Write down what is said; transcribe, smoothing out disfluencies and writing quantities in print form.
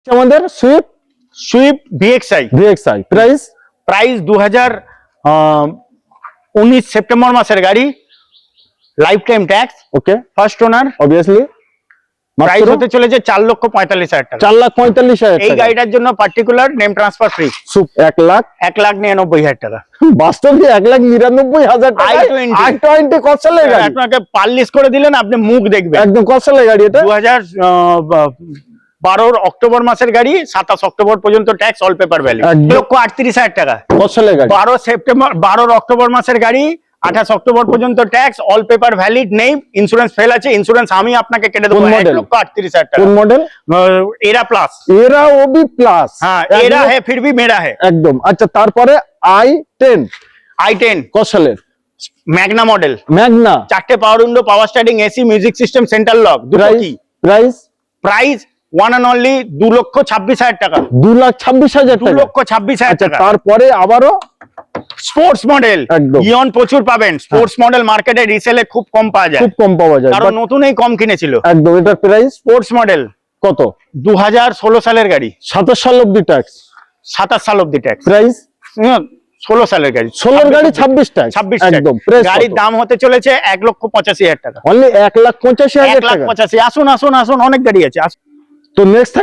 আমাদের Swift VXI price 2019 September মাসের গাড়ি, life time tax, okay first owner, obviously price হতে চলেছে 4,45,000 টাকা। 4,45,000 এই গাড়িটার জন্য পার্টিকুলার নেম ট্রান্সফার ফ্রি, 1,00,000 1,99,000 টাকা। বাস্তবে 1,99,000 টাকা। i20 কত সালের গাড়ি? আপনাকে পারলিশ করে দিলেন, আপনি মুখ দেখবেন। একদম কত সালের গাড়ি এটা? 2012 অক্টোবর মাসের গাড়ি, 27 অক্টোবর পর্যন্ত ট্যাক্স, অল পেপার ভ্যালিড, 1,38,000 টাকা। কত সালের গাড়ি? 12 অক্টোবর মাসের গাড়ি, 28 অক্টোবর পর্যন্ত ট্যাক্স, অল পেপার ভ্যালিড নেই, ইন্স্যুরেন্স ফেল আছে, ইন্স্যুরেন্স আমি আপনাকে কেটে দেবো 1,38,000 টাকা। কোন মডেল? এরা প্লাস, এরা ওবি প্লাস। হ্যাঁ, এরা है फिर भी मेरा है। একদম। আচ্ছা, তারপরে i10 কত সালের? ম্যাগনা মডেল, ম্যাগনা, 4টে power window, power steering, AC, music system, central lock, দুটো কি। প্রাইস ওয়ান অ্যান্ড অনলি 2,26,000 টাকা। 2,26,000 টাকা। 2,26,000 টাকা। তারপরে আবারও স্পোর্টস মডেল, ইয়ন প্রচুর পাবেন। স্পোর্টস মডেল মার্কেটে রিসেলে খুব কম পাওয়া যায়, কারণ নতুনই কম কিনেছিল। একদম। এটার প্রাইস স্পোর্টস মডেল কত? 2016 সালের গাড়ি, 27 সাল অবধি ট্যাক্স, 27 সাল অবধি ট্যাক্স। প্রাইস 16 সালের গাড়ি, 16 গাড়ি 26 ট্যাক্স। 26 একদম। গাড়ির দাম হতে চলেছে 1,85,000 টাকা। অনলি 1,85,000 টাকা। 1,85,000। আসুন আসুন আসুন, অনেক গাড়ি আছে। তো নেক্সট